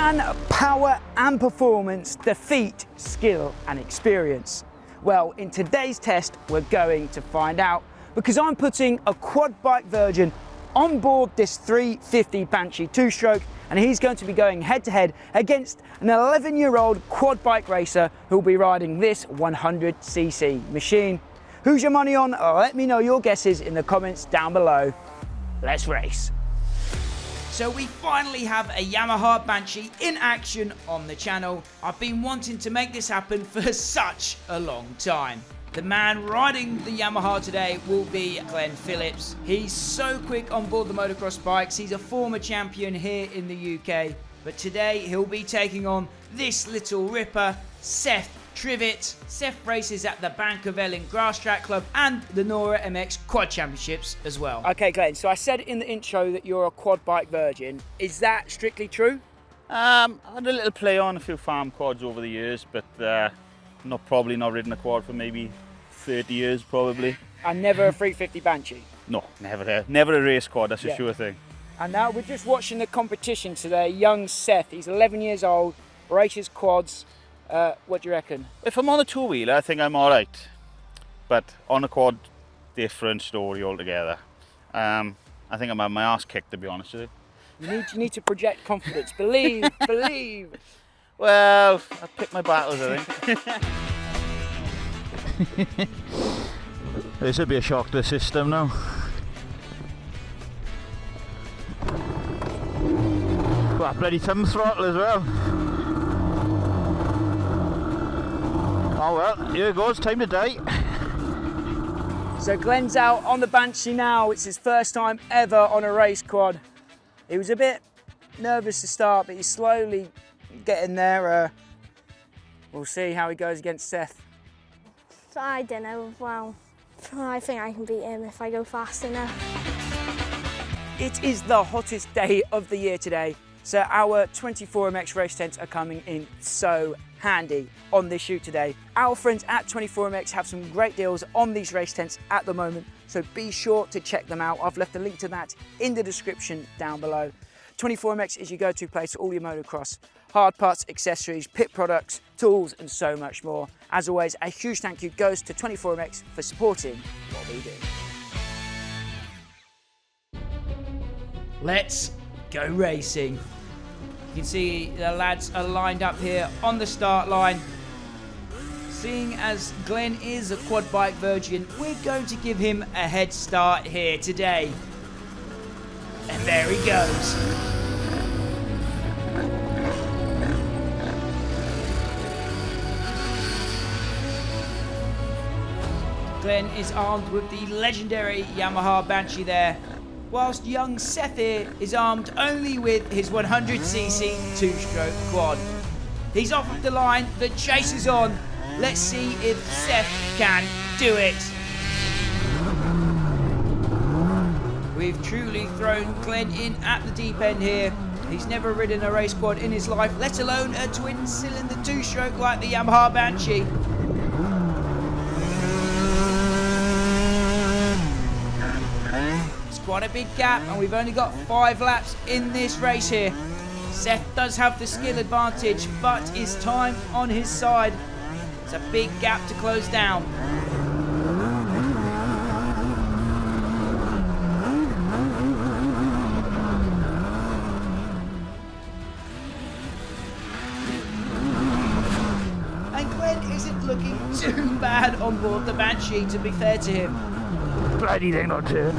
Can power and performance defeat skill and experience? Well, in today's test, we're going to find out, because I'm putting a quad bike virgin on board this 350 Banshee two-stroke, and he's going to be going head-to-head against an 11-year-old quad bike racer who'll be riding this 100cc machine. Who's your money on? Let me know your guesses in the comments down below. Let's race. So we finally have a Yamaha Banshee in action on the channel. I've been wanting to make this happen for such a long time. The man riding the Yamaha today will be Glen Phillips. He's so quick on board the motocross bikes. He's a former champion here in the UK. But today he'll be taking on this little ripper, Seth Trivett. Seth races at the Bank of Ellen Grass Track Club and the Nora MX Quad Championships as well. Okay, Glenn, so I said in the intro that you're a quad bike virgin. Is that strictly true? I had a little play on a few farm quads over the years, but probably not ridden a quad for maybe 30 years probably. And never a 350 Banshee? No, never a race quad, that's a sure thing. And now we're just watching the competition today. Young Seth, he's 11 years old, races quads. What do you reckon? If I'm on a two-wheeler, I think I'm all right. But on a quad, different story altogether. I think I'm having my ass kicked, to be honest with you. You need to project confidence. Believe, believe. Well, I pick my battles, I think. This would be a shock to the system now. Well, bloody thumb throttle as well. Oh well, here it goes, time to die. So Glen's out on the Banshee now. It's his first time ever on a race quad. He was a bit nervous to start, but he's slowly getting there. We'll see how he goes against Seth. I don't know, well, I think I can beat him if I go fast enough. It is the hottest day of the year today, so our 24MX race tents are coming in so handy on this shoot today. Our friends at 24MX have some great deals on these race tents at the moment, so be sure to check them out. I've left a link to that in the description down below. 24MX is your go-to place for all your motocross hard parts, accessories, pit products, tools, and so much more. As always, a huge thank you goes to 24MX for supporting what we do. Let's go racing. You can see the lads are lined up here on the start line. Seeing as Glen is a quad bike virgin, we're going to give him a head start here today. And there he goes. Glen is armed with the legendary Yamaha Banshee there, whilst young Seth here is armed only with his 100cc two-stroke quad. He's off of the line, the chase is on. Let's see if Seth can do it. We've truly thrown Glen in at the deep end here. He's never ridden a race quad in his life, let alone a twin-cylinder two-stroke like the Yamaha Banshee. Quite a big gap, and we've only got 5 laps in this race here. Seth does have the skill advantage, but is time on his side. It's a big gap to close down. And Glen isn't looking too bad on board the Banshee, to be fair to him. Bloody thing not turn.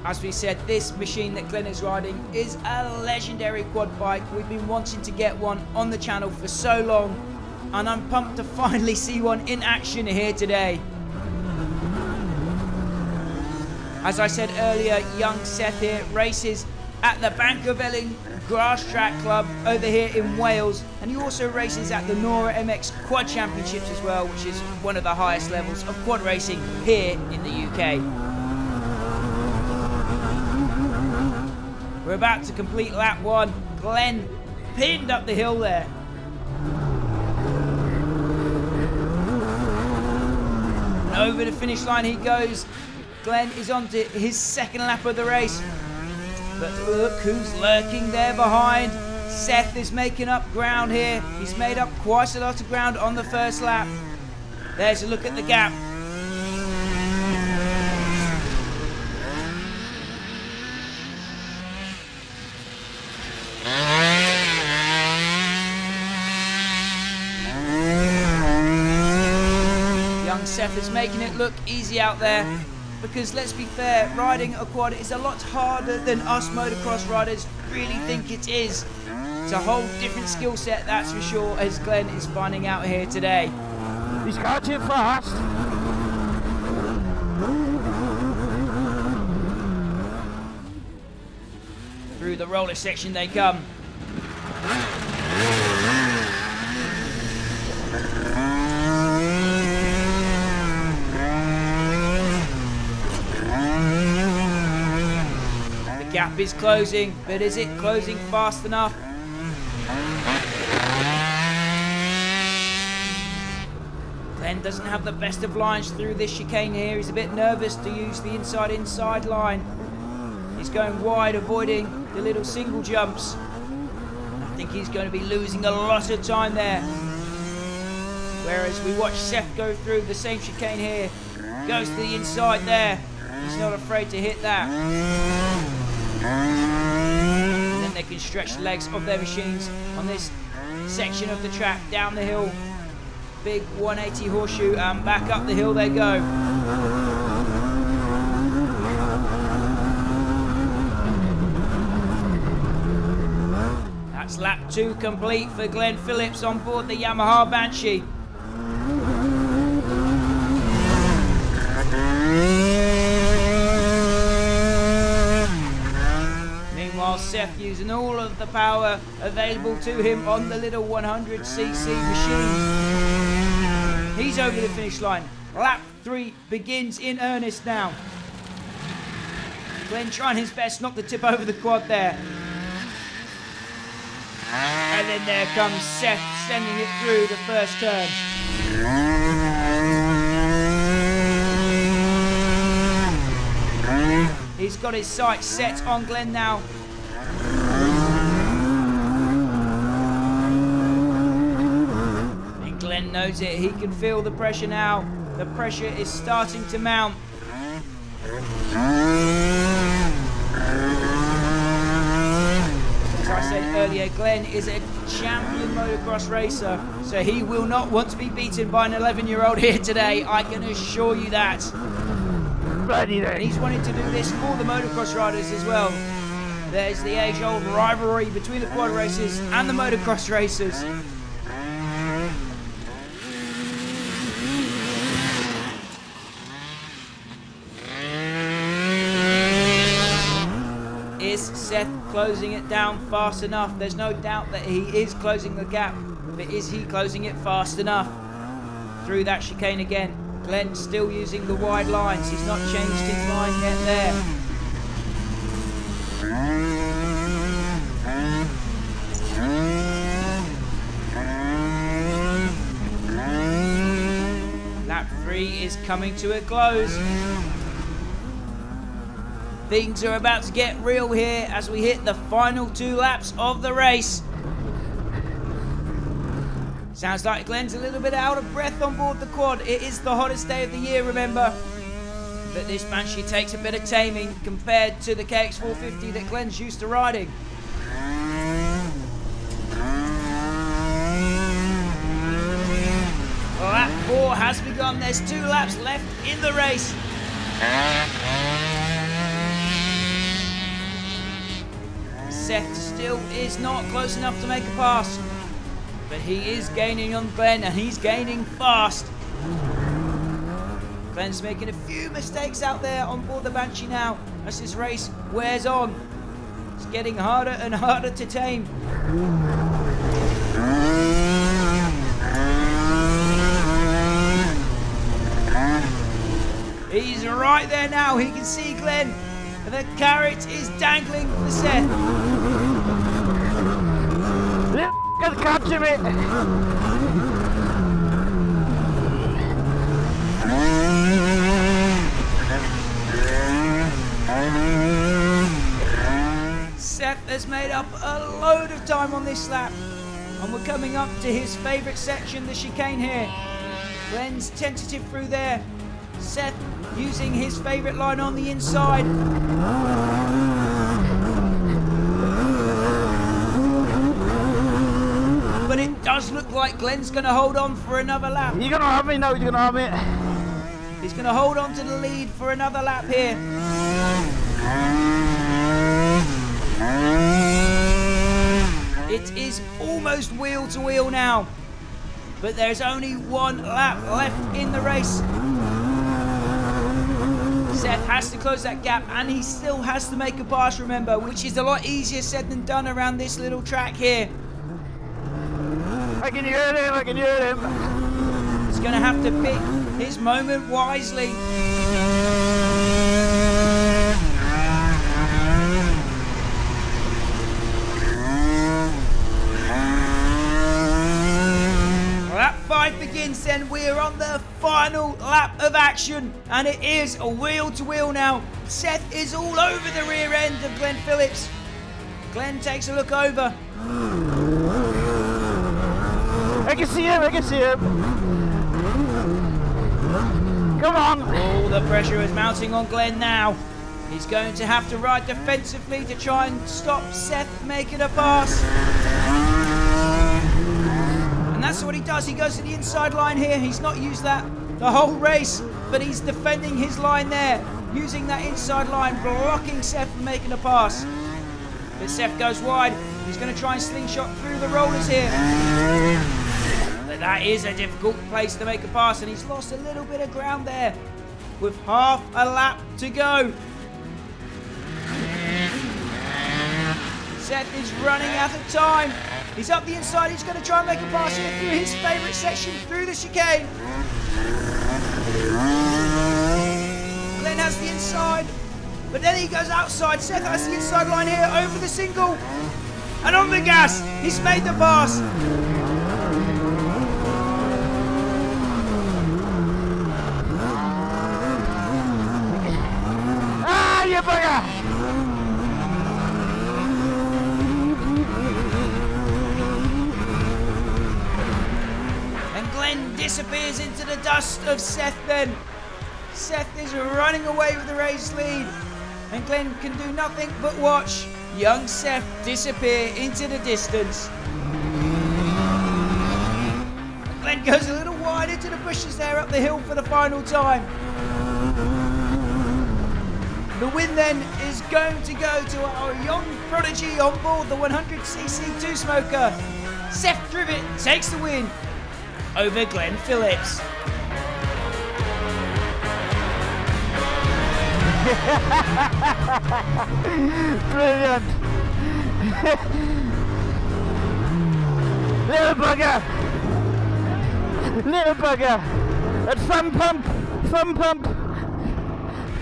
As we said, this machine that Glen is riding is a legendary quad bike. We've been wanting to get one on the channel for so long, and I'm pumped to finally see one in action here today. As I said earlier, young Seth here races at the Bank of Ellen Grass Track Club over here in Wales, and he also races at the Nora MX Quad Championships as well, which is one of the highest levels of quad racing here in the UK. We're about to complete lap 1. Glen pinned up the hill there. And over the finish line he goes. Glen is on to his second lap of the race. But look who's lurking there behind. Seth is making up ground here. He's made up quite a lot of ground on the first lap. There's a look at the gap. Young Seth is making it look easy out there. Because let's be fair, riding a quad is a lot harder than us motocross riders really think it is. It's a whole different skill set, that's for sure, as Glen is finding out here today. He's got you fast. Through the roller section they come. The gap is closing, but is it closing fast enough? Glen doesn't have the best of lines through this chicane here. He's a bit nervous to use the inside line. He's going wide, avoiding the little single jumps. I think he's going to be losing a lot of time there. Whereas we watch Seth go through the same chicane here. Goes to the inside there. He's not afraid to hit that. And then they can stretch the legs of their machines on this section of the track down the hill. Big 180 horseshoe and back up the hill they go. That's lap 2 complete for Glen Phillips on board the Yamaha Banshee. Meanwhile, Seth using all of the power available to him on the little 100cc machine. He's over the finish line. Lap 3 begins in earnest now. Glen trying his best not to tip over the quad there. And then there comes Seth sending it through the first turn. He's got his sights set on Glen now. And Glen knows it. He can feel the pressure now. The pressure is starting to mount. As I said earlier, Glen is a champion motocross racer, so he will not want to be beaten by an 11-year-old here today, I can assure you that. And he's wanting to do this for the motocross riders as well. There's the age-old rivalry between the quad racers and the motocross racers. Is Seth closing it down fast enough? There's no doubt that he is closing the gap, but is he closing it fast enough? Through that chicane again. Glen still using the wide lines. He's not changed his line yet there. Lap 3 is coming to a close. Things are about to get real here as we hit the final 2 laps of the race. Sounds like Glen's a little bit out of breath on board the quad. It is the hottest day of the year, remember. But this Banshee takes a bit of taming compared to the KX450 that Glen's used to riding. Lap 4 has begun. There's 2 laps left in the race. Seth still is not close enough to make a pass. But he is gaining on Glen, and he's gaining fast. Glen's making a few mistakes out there on board the Banshee now as this race wears on. It's getting harder and harder to tame. He's right there now. He can see Glen. The carrot is dangling for Seth. Seth, catch him it! Seth has made up a load of time on this lap, and we're coming up to his favourite section, the chicane here. Glen's tentative through there. Seth using his favourite line on the inside. But it does look like Glen's going to hold on for another lap. You're gonna have me now, you're gonna have me. He's going to hold on to the lead for another lap here. It is almost wheel to wheel now, but there's only one lap left in the race. Seth has to close that gap, and he still has to make a pass, remember, which is a lot easier said than done around this little track here. I can hear him, I can hear him. He's going to have to pick his moment wisely. Lap 5 begins then. We're on the final lap of action, and it is a wheel to wheel now. Seth is all over the rear end of Glen Phillips. Glen takes a look over. I can see him, I can see him. Come on. All the pressure is mounting on Glen now. He's going to have to ride defensively to try and stop Seth making a pass. And that's what he does. He goes to the inside line here. He's not used that the whole race, but he's defending his line there, using that inside line, blocking Seth from making a pass. But Seth goes wide. He's going to try and slingshot through the rollers here. But that is a difficult place to make a pass, and he's lost a little bit of ground there with half a lap to go. Seth is running out of time. He's up the inside. He's going to try and make a pass here through his favourite section, through the chicane. Glen has the inside, but then he goes outside. Seth has the inside line here, over the single. And on the gas, he's made the pass. Ah, you bugger! Glen disappears into the dust of Seth then. Seth is running away with the race lead, and Glen can do nothing but watch young Seth disappear into the distance. Glen goes a little wide into the bushes there up the hill for the final time. The win then is going to go to our young prodigy on board the 100cc two-smoker. Seth Trivett takes the win over Glen Phillips. Brilliant! Little bugger! Little bugger! And thumb pump! Thumb pump!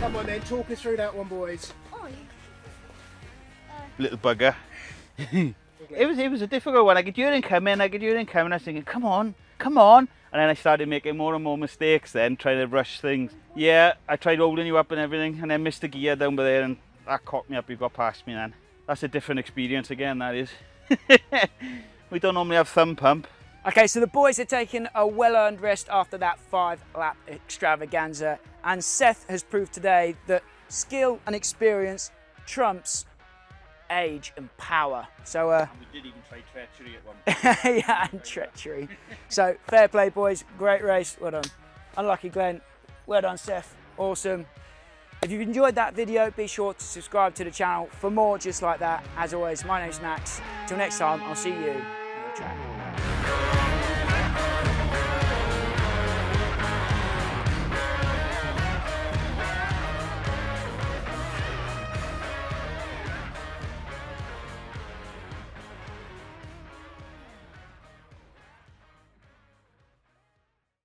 Come on then, talk us through that one, boys. Little bugger. It was a difficult one. I could hear him coming, I was thinking, come on. And then I started making more and more mistakes then, trying to rush things. Yeah, I tried holding you up and everything, and then missed the gear down by there, and that caught me up. You got past me then. That's a different experience again, that is. We don't normally have thumb pump. Okay, so the boys are taking a well-earned rest after that 5-lap extravaganza, and Seth has proved today that skill and experience trumps age and power. So We did even try treachery at one point. yeah, and treachery. So fair play, boys. Great race. Well done. Unlucky Glen. Well done, Seth. Awesome. If you've enjoyed that video, be sure to subscribe to the channel for more just like that. As always, my name's Max. Till next time, I'll see you